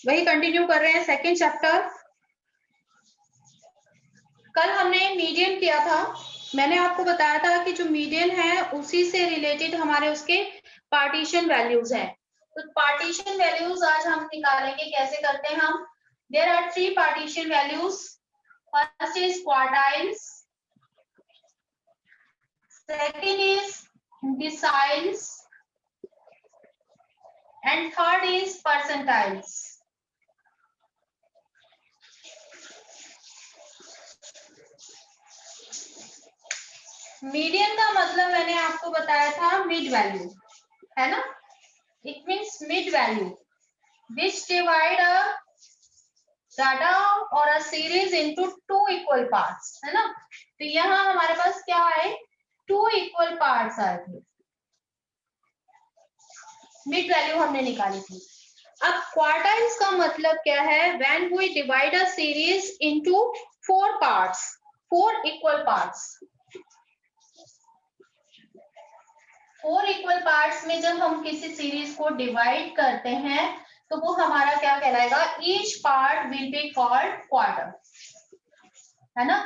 वही कंटिन्यू कर रहे हैं सेकेंड चैप्टर। कल हमने मीडियन किया था, मैंने आपको बताया था कि जो मीडियन है उसी से रिलेटेड हमारे उसके पार्टीशन वैल्यूज हैं। तो पार्टीशन वैल्यूज आज हम निकालेंगे, कैसे करते हैं हम। There are 3 partition values. First is quartiles, second is deciles, and third is percentiles. Median का मतलब मैंने आपको बताया था मिड वैल्यू, है ना। It means mid value which divide a data और a series into 2 equal parts, है ना। तो यहाँ हमारे पास क्या है, 2 इक्वल पार्ट्स आए थे, मिड वैल्यू हमने निकाली थी। अब क्वार्टाइल्स का मतलब क्या है, when we divide a series into 4 parts, 4 equal parts. 4 equal parts में जब हम किसी सीरीज को डिवाइड करते हैं तो वो हमारा क्या कहलाएगा, each part will be called quarter, है ना।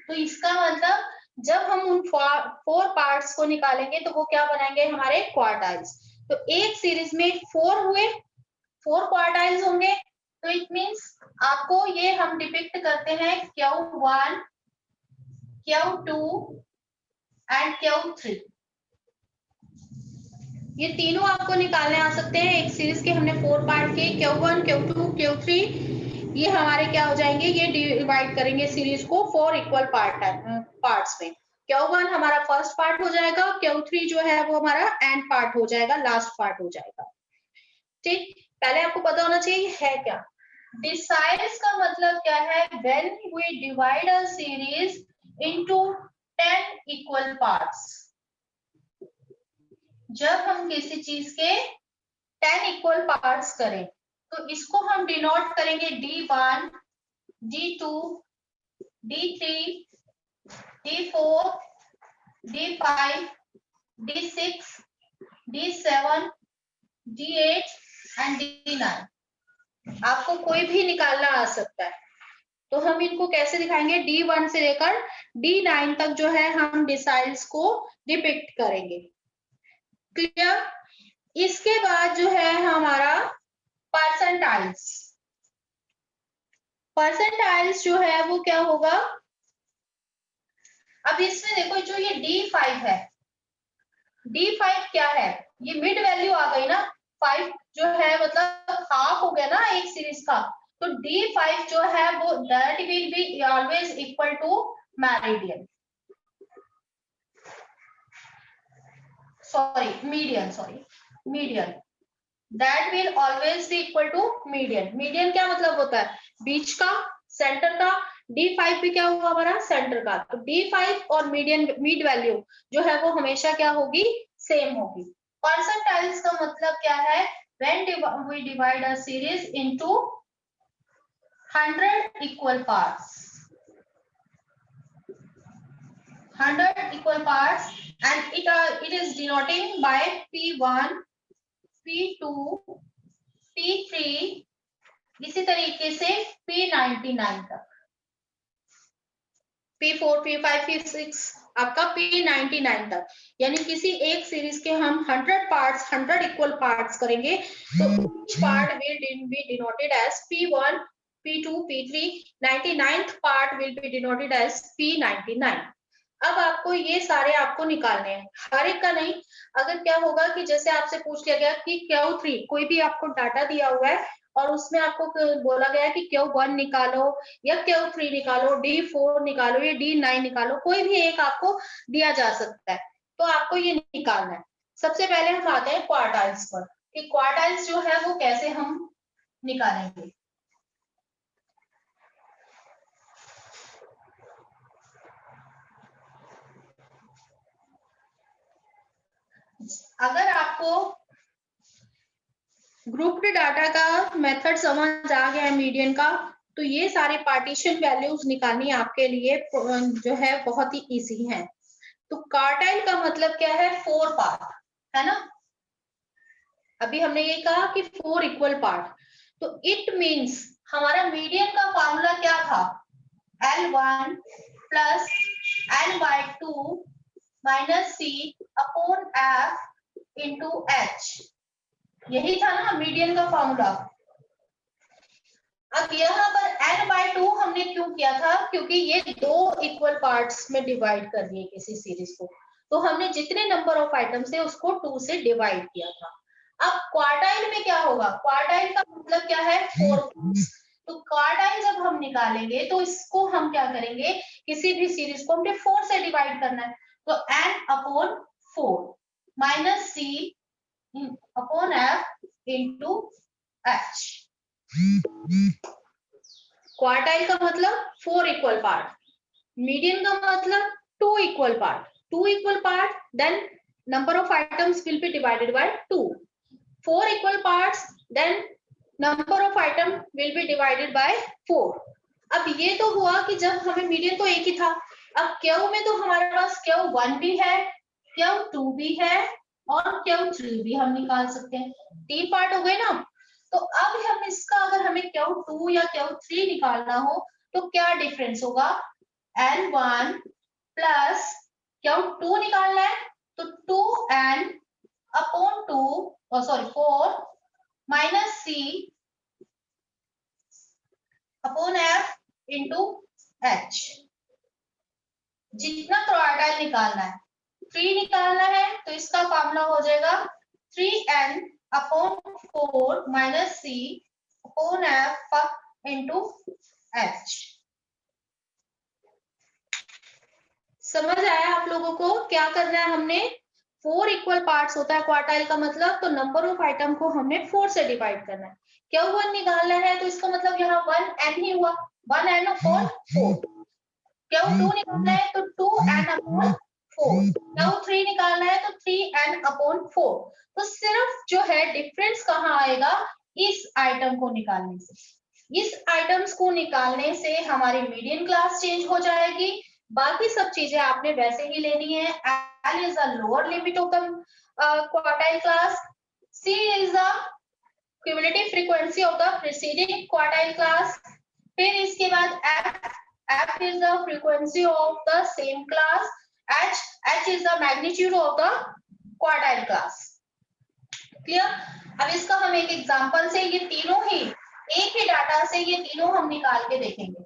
तो इसका मतलब जब हम उन 4 पार्ट्स को निकालेंगे तो वो क्या बनाएंगे, हमारे क्वार्टाइल्स। तो एक सीरीज में 4 हुए, 4 क्वार्टाइल्स होंगे। तो इट मींस आपको ये हम डिपिक्ट करते हैं Q1, Q2 एंड Q3। ये तीनों आपको निकालने आ सकते हैं। एक सीरीज के हमने 4 पार्ट के, Q1, Q2, Q3, ये हमारे क्या हो जाएंगे, ये डिवाइड करेंगे सीरीज को 4 इक्वल पार्ट्स में। Q1 हमारा फर्स्ट पार्ट हो जाएगा, Q3 जो है वो हमारा एंड पार्ट हो जाएगा, लास्ट पार्ट हो जाएगा। ठीक, पहले आपको पता होना चाहिए है क्या। deciles का मतलब क्या है, when we divide a series into 10 equal parts। जब हम किसी चीज के 10 इक्वल पार्ट्स करें तो इसको हम डिनोट करेंगे D1, D2, D3, D4, D5, D6, D7, D8 and D9। आपको कोई भी निकालना आ सकता है। तो हम इनको कैसे दिखाएंगे, D1 से लेकर D9 तक जो है हम डिसाइल्स को डिपिक्ट करेंगे। क्लियर। इसके बाद जो है हमारा परसेंटाइल्स। परसेंटाइल्स जो है वो क्या होगा, अब इसमें देखो जो ये D5 है, D5 क्या है, ये मिड वैल्यू आ गई ना, 5 जो है मतलब हाफ हो गया ना एक सीरीज का। तो D5 जो है वो that will be always equal to meridian, median. That will always be equal to median. Median क्या मतलब होता है, बीच का, सेंटर का। D5 भी क्या हुआ हमारा, सेंटर का। तो D5 और मीडियन, मिड वैल्यू जो है वो हमेशा क्या होगी, सेम होगी। परसेंटाइल्स का मतलब क्या है, when we divide a series into 100 equal parts, 100 equal parts, and it is denoting by P1, P2, P3, इसी तरीके से P99 तक, P4, P5, P6 आपका P99 तक। यानी किसी एक सीरीज के हम 100 पार्ट्स, 100 इक्वल पार्ट्स करेंगे तो each part will be denoted as P1, P2, P3, 99th part will be denoted as P99। अब आपको ये सारे आपको निकालने हैं, हर एक का नहीं। अगर क्या होगा कि जैसे आपसे पूछ लिया गया कि Q3, कोई भी आपको डाटा दिया हुआ है और उसमें आपको बोला गया है कि Q1 निकालो या Q3 निकालो, D4 निकालो या D9 निकालो, कोई भी एक आपको दिया जा सकता है। तो आपको ये निकालना है। सबसे पहले हम आते हैं क्वार्टाइल्स पर, कि क्वार्टाइल्स जो है वो कैसे हम निकालेंगे। अगर आपको ग्रुप्ड डाटा का मेथड समझ आ गया है मीडियन का, तो ये सारे पार्टीशन वैल्यूज निकालनी आपके लिए जो है बहुत ही इजी है। तो क्वार्टाइल का मतलब क्या है, 4 पार्ट, है ना। अभी हमने ये कहा कि 4 इक्वल पार्ट, तो इट मीन्स हमारा मीडियन का फॉर्मूला क्या था, L1 plus L/2 minus C upon F into H, यही था ना मीडियन का फॉर्मूला। अब यहाँ पर N/2 हमने क्यों किया था, क्योंकि ये दो इक्वल पार्ट्स में डिवाइड कर दिए किसी सीरीज को, तो हमने जितने नंबर ऑफ आइटम्स थे उसको 2 से डिवाइड किया था। अब क्वार्टाइल में क्या होगा, क्वार्टाइल का मतलब क्या है, 4 पार्ट्स। तो क्वार्टाइल जब हम निकालेंगे तो इसको हम क्या करेंगे, किसी भी सीरीज को हमने 4 से डिवाइड करना है, तो N/4 minus C upon F into H। Quartile का मतलब 4 इक्वल पार्ट, मीडियन का मतलब 2 equal part, 2 equal part then number of items will be divided by 2, 4 equal parts then number of item will be divided by 4। अब ये तो हुआ कि जब हमें मीडियन तो एक ही था, अब क्यू में तो हमारे पास Q1 भी है, Q2 भी है और Q3 भी हम निकाल सकते हैं, 3 पार्ट हो गए ना। तो अब हम इसका अगर हमें Q2 या Q3 निकालना हो तो क्या डिफरेंस होगा, L1 प्लस Q2 निकालना है तो 2n upon 4 minus C upon F into H। जितना क्वार्टाइल निकालना है, 3 निकालना है तो इसका फॉर्मूला हो जाएगा 3n upon 4 minus C upon F into H। समझ आया आप लोगों को क्या करना है, हमने 4 इक्वल पार्ट्स होता है क्वार्टाइल का मतलब, तो नंबर ऑफ आइटम को हमने 4 से डिवाइड करना है। Q1 निकालना है तो इसका मतलब यहाँ 1n ही हुआ, 1n अपॉन 4। Q2 निकालना है तो 2n अपॉन 4। Q3 निकालना है तो 3n अपॉन 4। तो सिर्फ जो है डिफरेंस कहाँ आएगा, इस आइटम को निकालने से। इस आइटम्स को निकालने से हमारी मीडियन क्लास चेंज हो जाएगी, बाकी सब चीजें आपने वैसे ही लेनी है। L is the lower limit of the quartile class, C is the cumulative frequency of the preceding quartile class, फिर इसके बाद F is the frequency of the same class, H is the magnitude of the quartile class। Clear. अब इसका हम एक example से, ये तीनों ही एक ही डाटा से ये तीनों हम निकाल के देखेंगे।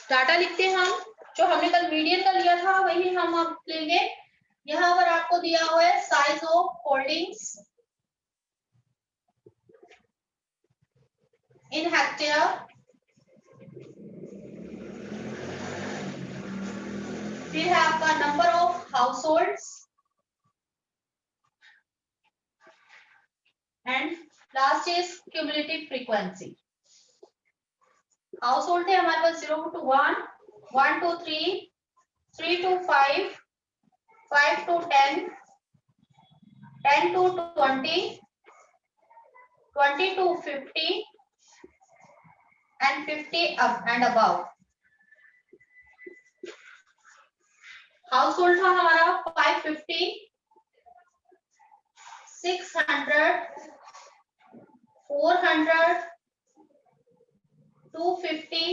डाटा लिखते हैं हम, जो हमने कल मीडियन का लिया था वही हम अब लेंगे। यहाँ पर आपको दिया हुआ है size of holdings in hectare, फिर है आपका number of households and last is cumulative frequency. Household थे हमारे पास 0 to 1, 1 to 3, 3 to 5, 5 to 10, 10 to 20, 20 to 50 and 50 up and above। Household था हमारा 550, 600, 400, 250,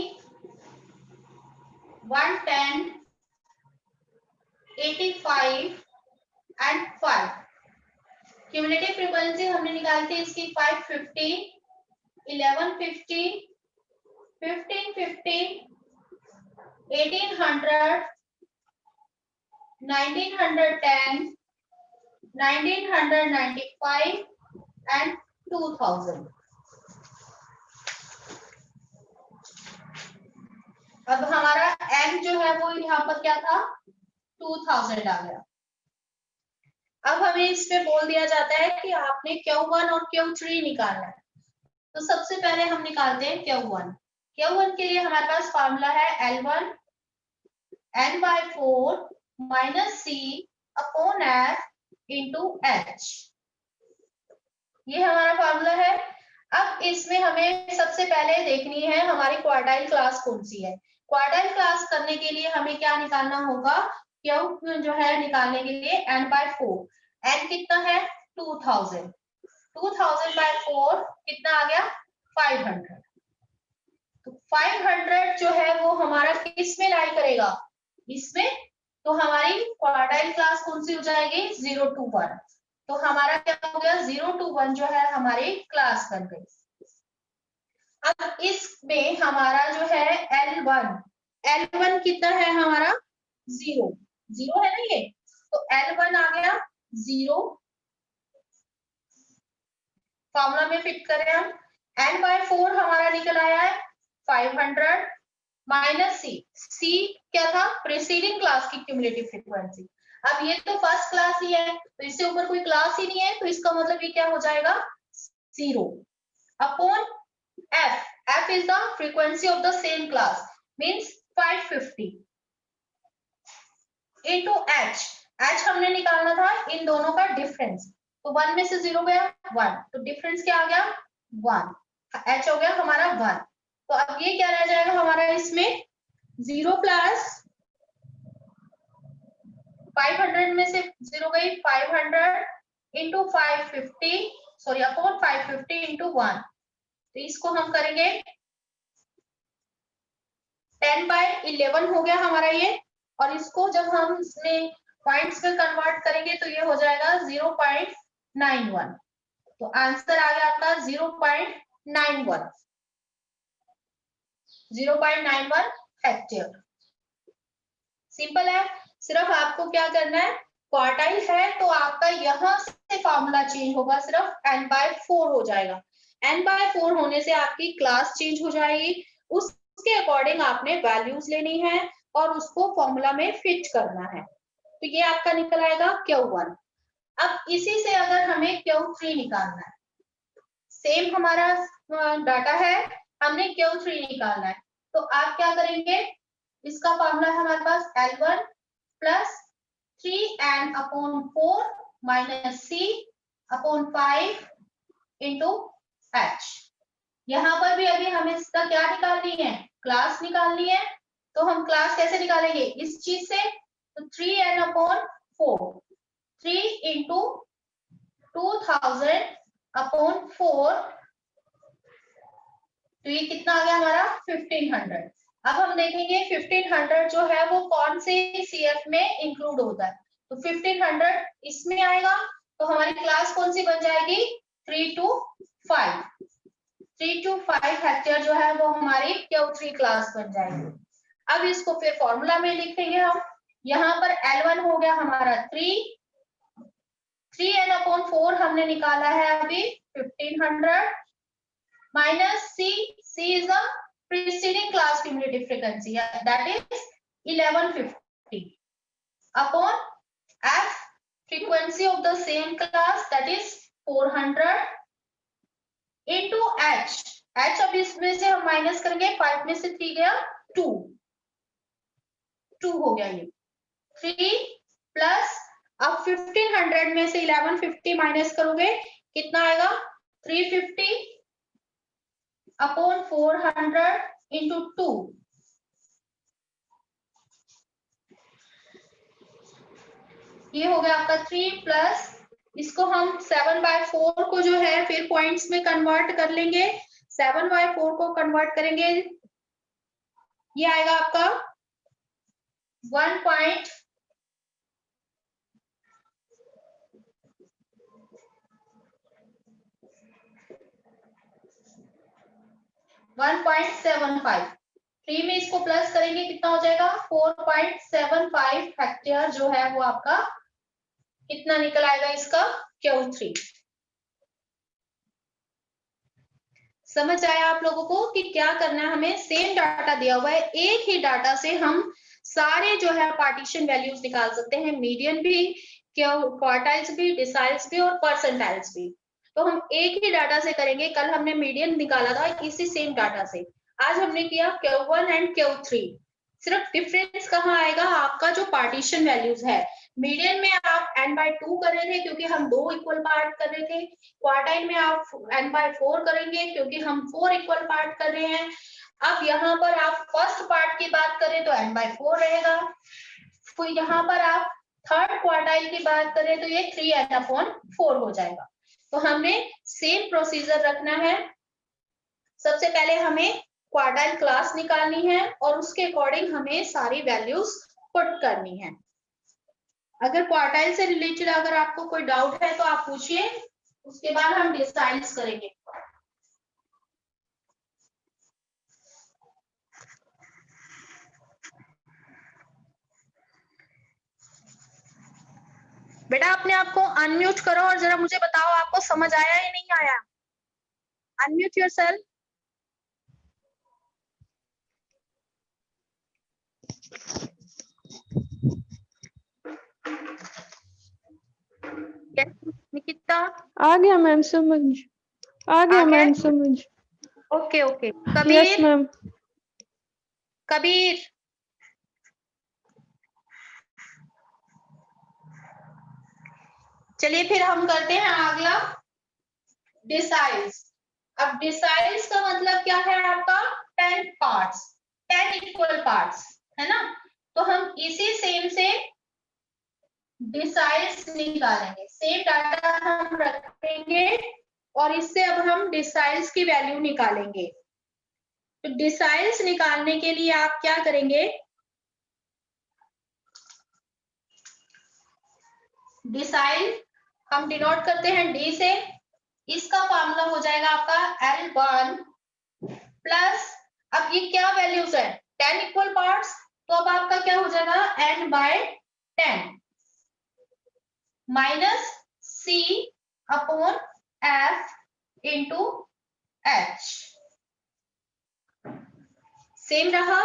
110, 85 and 5। क्यूमुलेटिव फ्रीक्वेंसी हमने निकाली थी इसकी 550, 1150, 1550, 1800, 1910, 1995 and 2000। अब हमारा n जो है वो यहाँ पर क्या था, 2000 आ गया। अब हमें इसमें बोल दिया जाता है कि आपने Q1 और Q3 निकालना है, तो सबसे पहले हम निकालते हैं Q1। Q1 के लिए हमारे पास फॉर्मूला है L1 n/4 minus C upon F into H, ये हमारा फॉर्मूला है। अब इसमें हमें सबसे पहले देखनी है हमारी क्वार्टाइल क्लास कौन सी है। क्वार्टाइल क्लास करने के लिए हमें क्या निकालना होगा, क्यू जो है निकालने के लिए n/4, n कितना है 2000, 2000/4 कितना आ गया 500। तो 500 जो है वो हमारा किस में लाई करेगा, इसमें। तो हमारी क्वार्टाइल क्लास कौन सी हो जाएगी 0 to 1। तो हमारा क्या हो गया 0 to 1 जो है हमारी क्लास बन गई। अब इसमें हमारा जो है L1 कितना है हमारा 0 0 है ना ये, तो L1 आ गया 0। फॉर्मूला में फिट करें हम, n/4 हमारा निकल आया है 500 माइनस सी क्या था प्रीसीडिंग क्लास की क्यूमुलेटिव फ्रीक्वेंसी। अब ये तो फर्स्ट क्लास ही है, तो इससे ऊपर कोई क्लास ही नहीं है, तो इसका मतलब ये क्या हो जाएगा 0 upon f is the frequency of the same class means 550 into h हमने निकालना था इन दोनों का डिफरेंस, तो 1 में से 0 गया 1, तो डिफरेंस क्या आ गया 1, h हो गया हमारा 1। तो अब ये क्या रह जाएगा हमारा इसमें 0 प्लस 500 में से 0 गई 500 इंटू 550 सॉरी अपॉन 550 इंटू 1, तो इसको हम करेंगे 10/11 हो गया हमारा ये, और इसको जब हम इसमें पॉइंट्स में कन्वर्ट करेंगे तो ये हो जाएगा 0.91। तो आंसर आ गया आपका 0.91 हेक्टेयर। सिंपल है, सिर्फ आपको क्या करना है क्वार्टाइल है तो आपका यहां से फॉर्मूला चेंज होगा, सिर्फ n/4 हो जाएगा। n/4 होने से आपकी क्लास चेंज हो जाएगी, उसके अकॉर्डिंग आपने वैल्यूज लेनी है और उसको फॉर्मूला में फिट करना है। तो ये आपका निकल आएगा Q1। अब इसी से अगर हमें Q3 निकालना है, सेम हमारा डाटा है, हमने Q3 निकालना है, तो आप क्या करेंगे, इसका फॉर्मूला है हमारे पास L1 plus 3n/4 minus c/5 into h। यहाँ पर भी अभी हमें इसका क्या निकालनी है क्लास निकालनी है, तो हम क्लास कैसे निकालेंगे इस चीज से, तो 3n/4 3 इंटू 2000/4, तो ये कितना आ गया हमारा 1500। अब हम देखेंगे 1500 जो है वो कौन से CF में इंक्लूड होता है, तो 1500 इसमें आएगा, तो हमारी क्लास कौन सी बन जाएगी 3 to 5 हेक्टेयर जो है वो हमारी Q3 क्लास बन जाएगी। अब इसको फिर फॉर्मूला में लिखेंगे हम, यहाँ पर L1 हो गया हमारा 3n/4 हमने निकाला है अभी 1500 minus C is the preceding class cumulative frequency, that is 1150 upon F frequency of the same class, that is 400 into H अब इसमें से हम माइनस करेंगे 5 में से 3 गया 2 हो गया ये 3 प्लस अब 1500 में से 1150 माइनस करोगे कितना आएगा 350 अपॉन 400 इंटू 2, ये हो गया आपका 3 प्लस इसको हम 7/4 को जो है फिर पॉइंट्स में कन्वर्ट कर लेंगे, 7/4 को कन्वर्ट करेंगे, ये आएगा आपका 1.75। 3 में इसको प्लस करेंगे कितना हो जाएगा 4.75 हेक्टेयर जो है वो आपका कितना निकल आएगा इसका Q3। समझ आया आप लोगों को कि क्या करना है, हमें सेम डाटा दिया हुआ है, एक ही डाटा से हम सारे जो है पार्टीशन वैल्यूज निकाल सकते हैं, मीडियन भी, क्वार्टाइल्स भी, डिसाइल्स भी और परसेंटाइल्स भी। तो हम एक ही डाटा से करेंगे, कल हमने मीडियन निकाला था इसी सेम डाटा से, आज हमने किया Q1 एंड Q3। सिर्फ डिफरेंस कहाँ आएगा आपका जो पार्टीशन वैल्यूज है, मीडियन में आप n/2 कर रहे थे क्योंकि हम 2 इक्वल पार्ट कर रहे थे, क्वार्टाइल में आप n/4 करेंगे क्योंकि हम 4 इक्वल पार्ट कर रहे हैं। अब यहाँ पर आप फर्स्ट पार्ट की बात करें तो n/4 रहेगा, तो यहाँ पर आप थर्ड क्वार्टाइल की बात करें तो ये 3n/4 हो जाएगा। तो हमने सेम प्रोसीजर रखना है। सबसे पहले हमें क्वार्टाइल क्लास निकालनी है और उसके अकॉर्डिंग हमें सारी वैल्यूज पुट करनी है। अगर क्वार्टाइल से रिलेटेड अगर आपको कोई डाउट है तो आप पूछिए, उसके बाद हम डिसाइड्स करेंगे। बेटा अपने आप को अनम्यूट करो और जरा मुझे बताओ आपको समझ आया या नहीं आया। Unmute yourself. निकिता आ गया मैम समझ, आ गया मैम समझ। Okay okay. Kabir. Yes ma'am. Kabir चलिए फिर हम करते हैं अगला डिसाइड्स। अब डिसाइड्स का मतलब क्या है आपका 10 पार्ट्स, 10 इक्वल पार्ट्स है ना। तो हम इसी सेम से डिसाइड्स निकालेंगे, सेम डाटा हम रखेंगे और इससे अब हम डिसाइड्स की वैल्यू निकालेंगे। तो डिसाइड्स निकालने के लिए आप क्या करेंगे, डिसाइड हम डिनोट करते हैं डी से। इसका फॉर्मूला हो जाएगा आपका L1 प्लस, अब ये क्या वैल्यूज है 10 इक्वल पार्ट्स, तो अब आपका क्या हो जाएगा n/10 minus C upon F into H। Same रहा।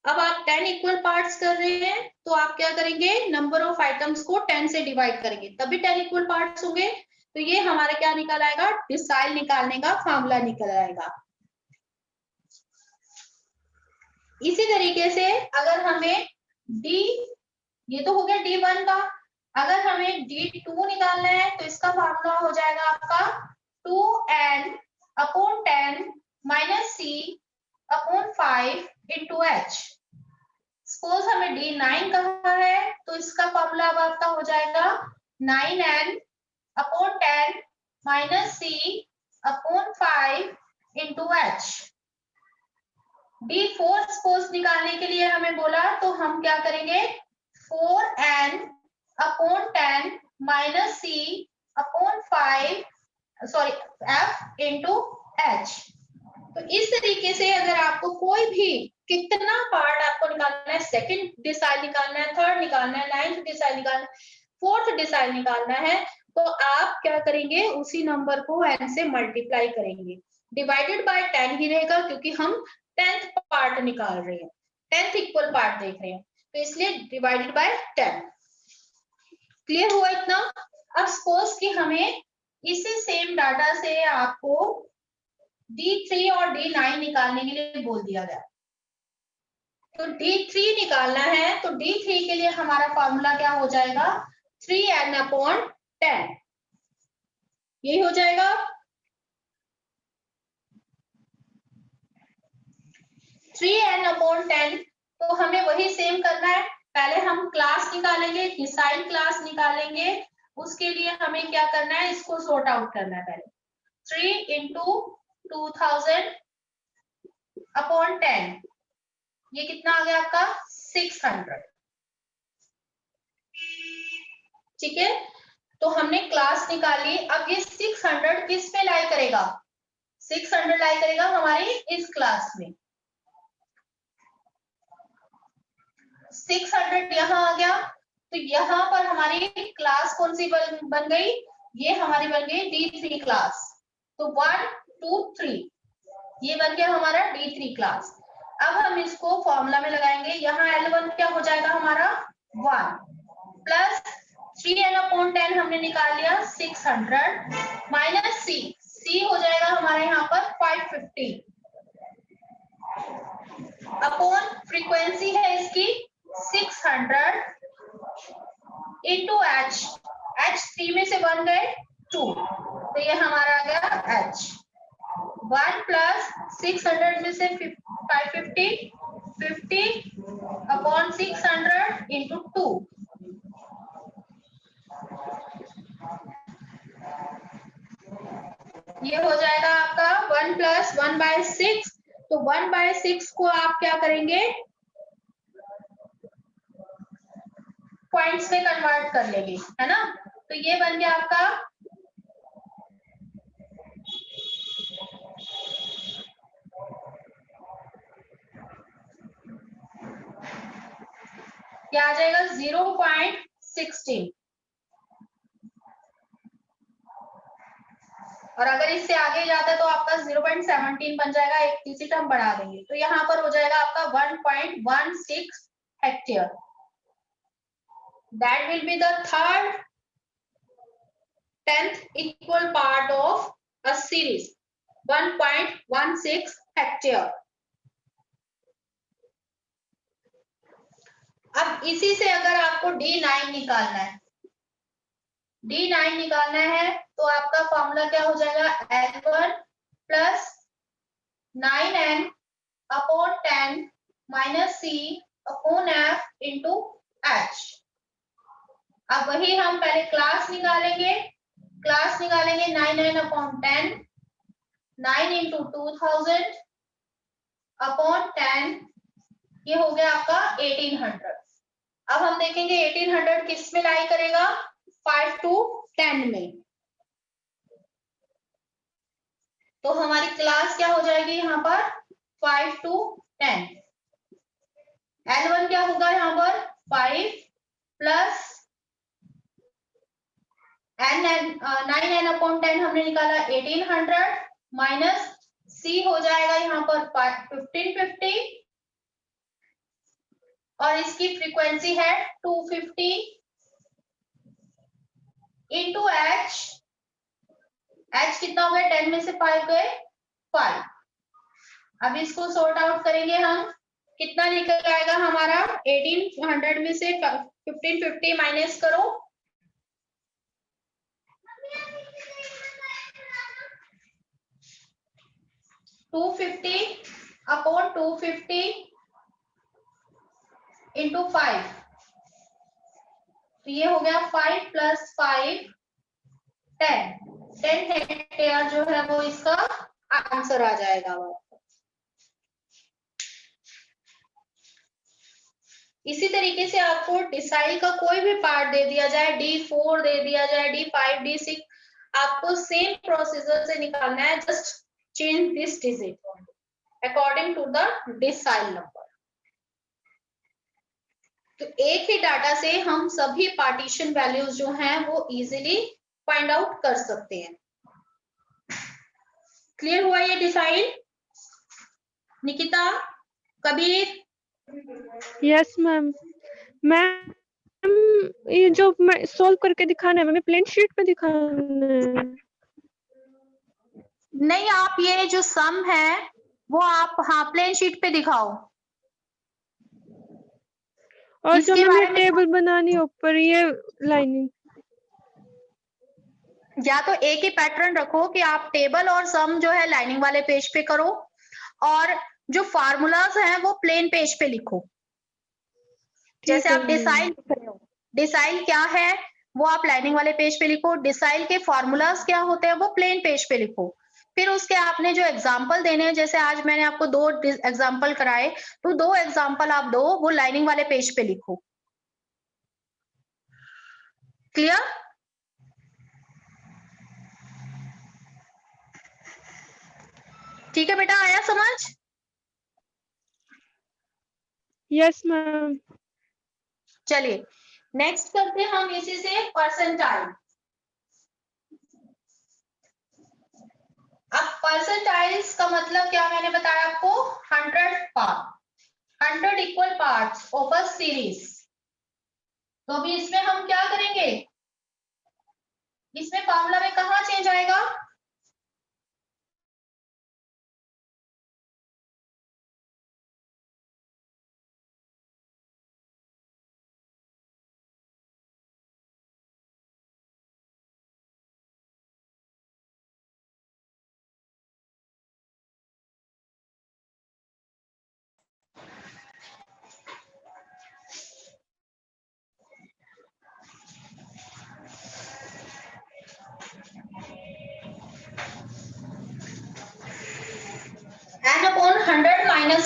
अब आप 10 इक्वल पार्ट्स कर रहे हैं तो आप क्या करेंगे, नंबर ऑफ आइटम्स को 10 से डिवाइड करेंगे तभी 10 इक्वल पार्ट्स होंगे। तो ये हमारा क्या निकल आएगा, डिसाइड निकालने का फॉर्मूला निकल आएगा। इसी तरीके से अगर हमें डी, ये तो हो गया D1 का, अगर हमें D2 निकालना है तो इसका फॉर्मूला हो जाएगा आपका 2n/10 minus C upon 5 into H। Suppose हमें D9 कहा है तो इसका फॉर्मूला अब आपका हो जाएगा 9n/10 minus C upon 5 into H। D4 suppose निकालने के लिए हमें बोला तो हम क्या करेंगे 4n/10 minus C upon 5 sorry F into H। तो इस तरीके से अगर आपको कोई भी कितना पार्ट आपको निकालना है, सेकंड डिसाइड निकालना है, थर्ड निकालना है, नाइन्थ डिसाइड निकालना है, फोर्थ डिसाइड निकालना है, तो आप क्या करेंगे उसी नंबर को n से मल्टीप्लाई करेंगे। डिवाइडेड बाय 10 ही रहेगा क्योंकि हम 10th पार्ट निकाल रहे हैं, 10th इक्वल पार्ट देख रहे हैं, तो इसलिए डिवाइडेड बाय 10। क्लियर हुआ इतना। अब सपोज कि हमें इसी सेम डाटा से आपको D3 और D9 निकालने के लिए बोल दिया गया, तो D3 निकालना है तो D3 के लिए हमारा फॉर्मूला क्या हो जाएगा 3n/10, यही हो जाएगा। 3n/10 तो हमें वही सेम करना है, पहले हम क्लास निकालेंगे, डिसाइड क्लास निकालेंगे, उसके लिए हमें क्या करना है, इसको सॉर्ट आउट करना है पहले। 3 इंटू 2000/10 ये कितना आ गया आपका 600। ठीक है, तो हमने क्लास निकाली। अब ये 600 किस पे लाई करेगा, 600 लाई करेगा हमारी इस क्लास में। 600 यहाँ आ गया, तो यहाँ पर हमारी क्लास कौन सी बन गई, ये हमारी बन गई D3 क्लास। तो 1 2 3 ये बन गया हमारा D3 क्लास। अब हम इसको फॉर्मूला में लगाएंगे, यहाँ L1 क्या हो जाएगा हमारा 1 प्लस 3n/10 हमने निकाल लिया 600 माइनस C हो जाएगा हमारे यहाँ पर 550 अपॉन फ्रीक्वेंसी है इसकी 600 इंटू H 3 में से 1 गए 2, तो ये हमारा आ गया H। 1 प्लस 600 में से 550 50 अपॉन 600 इंटू 2, ये हो जाएगा आपका 1 प्लस 1/6। तो 1/6 को आप क्या करेंगे, पॉइंट्स में कन्वर्ट कर लेंगे, है ना। तो ये बन गया आपका क्या आ जाएगा 0.16। और अगर इससे आगे जाता है तो आपका 0.17 बन जाएगा, एक तीसरी टर्म बढ़ा देंगे तो यहाँ पर हो जाएगा आपका 1.16 hectare. That will be the third 10th equal part of a series, 1.16 hectare. अब इसी से अगर आपको D9 निकालना है, D9 निकालना है तो आपका फॉर्मूला क्या हो जाएगा, L1 plus 9n upon 10 minus C upon F into H। अब वही हम पहले क्लास निकालेंगे, 9n अपॉन 10, 9 इंटू 2000 अपॉन 10, ये हो गया आपका 1800। अब हम देखेंगे 1800 किस में लाई करेगा, 5 to 10 में। तो हमारी क्लास क्या हो जाएगी यहाँ पर 5 to 10। L1 क्या होगा यहाँ पर 5 प्लस 9n अपॉन 10 हमने निकाला 1800 माइनस C हो जाएगा यहाँ पर 1550 और इसकी फ्रीक्वेंसी है 250 इंटू H। H कितना हो गया, 10 में से 5 गए 5। अब इसको सॉर्ट आउट करेंगे हम, कितना निकल आएगा हमारा, 1800 में से 1550 माइनस करो, 250 अपॉन 250 इंटू 5, तो ये हो गया 5 प्लस 5 10 हेक्टेयर जो है वो इसका आंसर आ जाएगा। इसी तरीके से आपको डिसाइल का कोई भी पार्ट दे दिया जाए, D4 दे दिया जाए, D5, D6, आपको सेम प्रोसीजर से निकालना है, just change this digit according to the decile number. तो एक ही डाटा से हम सभी पार्टीशन वैल्यूज जो हैं वो इजीली फाइंड आउट कर सकते हैं। क्लियर हुआ ये decile? Nikita, Kabir? Yes ma'am. Ma'am ये जो मैं सॉल्व करके दिखाना है, मैंने प्लेन शीट पे दिखाना है? नहीं, आप ये जो सम है वो आप हाँ प्लेन शीट पे दिखाओ। और जो इसके मैम ये बारे में टेबल बनानी है ऊपर ये लाइनिंग, या तो एक ही पैटर्न रखो कि आप टेबल और सम जो है लाइनिंग वाले पेज पे करो और जो फार्मूलाज हैं वो प्लेन पेज पे लिखो। जैसे आप डिसाइल लिख रहे हो, डिसाइल क्या है वो आप लाइनिंग वाले पेज पे लिखो, डिसाइल के फार्मूलाज क्या होते हैं वो प्लेन पेज पे लिखो। फिर उसके आपने जो एग्जाम्पल देने हैं, जैसे आज मैंने आपको 2 एग्जाम्पल कराए, तो 2 एग्जाम्पल आप दो वो लाइनिंग वाले पेज पे लिखो। क्लियर? ठीक है बेटा, आया समझ? Yes ma'am. चलिए नेक्स्ट करते हैं हम इसी से परसेंटाइल। अब परसेंटाइल्स का मतलब क्या मैंने बताया आपको, 100 equal parts of a series. तो अभी इसमें हम क्या करेंगे, इसमें फॉर्मूला में कहाँ चेंज आएगा,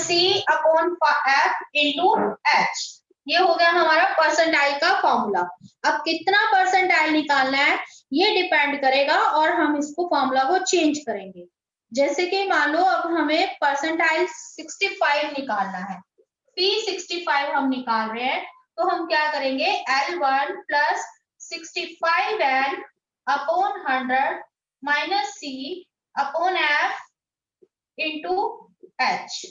C upon F into H। ये हो गया हमारा परसेंटाइल का फॉर्मूला। अब कितना परसेंटाइल निकालना है ये डिपेंड करेगा और हम इसको फॉर्मूला को चेंज करेंगे। जैसे कि मान लो अब हमें परसेंटाइल 65 निकालना है, P65 हम निकाल रहे हैं, तो हम क्या करेंगे L1 plus 65N upon 100 minus C upon F into H।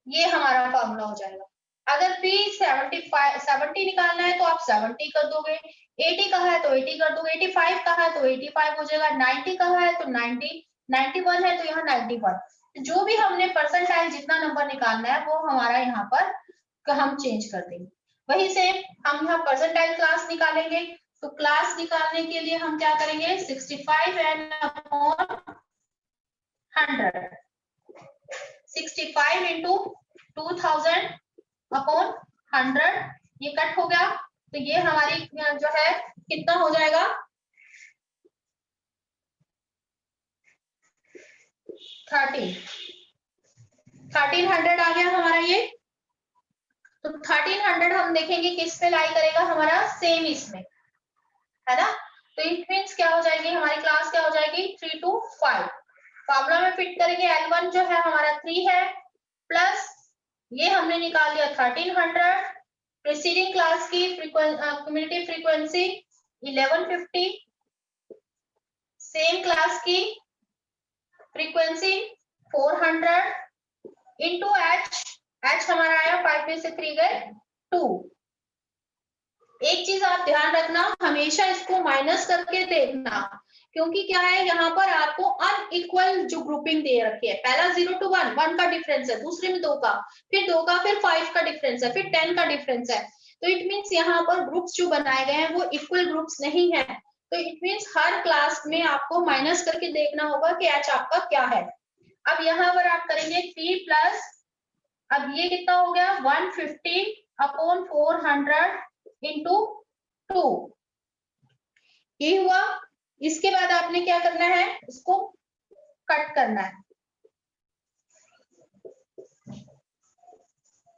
ये हमारा फॉर्मूला हो जाएगा। अगर P70 निकालना है तो आप 70 कर दोगे, 80 कहा है तो 80 कर दोगे, 85 कहा है तो 85 हो जाएगा, 90 कहा है तो 90, 91 है तो यहाँ 91। जो भी हमने परसेंटाइल जितना नंबर निकालना है वो हमारा यहाँ पर हम चेंज कर देंगे। वही से हम यहाँ परसेंटाइल क्लास निकालेंगे, तो क्लास निकालने के लिए हम क्या करेंगे 65N अपॉन 100, 65 इंटू 2000 अपॉन 100, ये कट हो गया, तो ये हमारी जो है कितना हो जाएगा 1300 आ गया हमारा ये। तो 1300 हम देखेंगे किस पे लाई करेगा हमारा, सेम इसमें, है ना। तो इट मींस क्या हो जाएगी हमारी क्लास, क्या हो जाएगी 3 to 5। फॉर्मूला में फिट करेंगे, L1 जो है हमारा 3 है, प्लस ये हमने निकाल लिया 1300, प्रीसीडिंग क्लास की कम्युनिटी फ्रीक्वेंसी 1150, सेम क्लास की फ्रीक्वेंसी 400 इंटू H हमारा आया 5 में से 3 गए 2। एक चीज आप ध्यान रखना, हमेशा इसको माइनस करके देखना, क्योंकि क्या है यहाँ पर आपको अनइक्वल जो ग्रुपिंग दे रखी है। पहला 0 to 1, 1 का डिफरेंस है, दूसरे में 2 का, फिर 2 का, फिर 5 का डिफरेंस है, फिर 10 का डिफरेंस है। तो इट मीन्स यहाँ पर ग्रुप्स जो बनाए गए हैं वो इक्वल ग्रुप्स नहीं है। तो इट मीन्स हर क्लास में आपको माइनस करके देखना होगा कि H आपका क्या है। अब यहाँ पर आप करेंगे P प्लस, अब ये कितना हो गया 150 अपॉन 400 इंटू 2, ये हुआ। इसके बाद आपने क्या करना है, इसको कट करना है।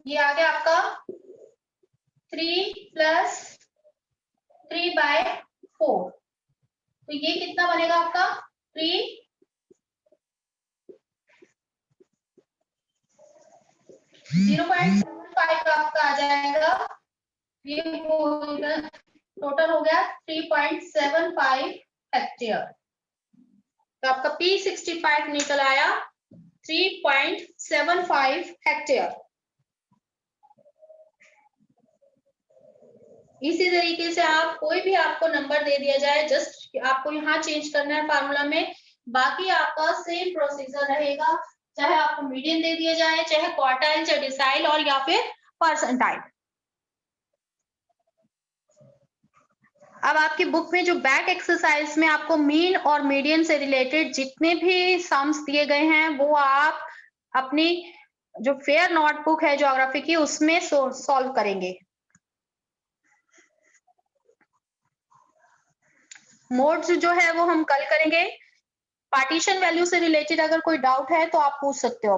ये आ गया आपका 3 प्लस 3/4, तो ये कितना बनेगा आपका 3 0.75 आपका आ जाएगा। ये टोटल हो गया 3.75 हेक्टेयर। तो आपका P65 निकल आया 3.75 हेक्टेयर। इसी तरीके से आप कोई भी आपको नंबर दे दिया जाए, जस्ट आपको यहाँ चेंज करना है फार्मूला में, बाकी आपका सेम प्रोसीजर रहेगा, चाहे आपको मीडियन दे दिया जाए, चाहे क्वार्टाइल, चाहे डिसाइल और या फिर परसेंटाइल। अब आपकी बुक में जो बैक एक्सरसाइज में आपको मीन और मीडियन से रिलेटेड जितने भी सम्स दिए गए हैं वो आप अपनी जो फेयर नोटबुक है ज्योग्राफी की उसमें सॉल्व करेंगे। मोड्स जो है वो हम कल करेंगे। पार्टीशन वैल्यू से रिलेटेड अगर कोई डाउट है तो आप पूछ सकते हो।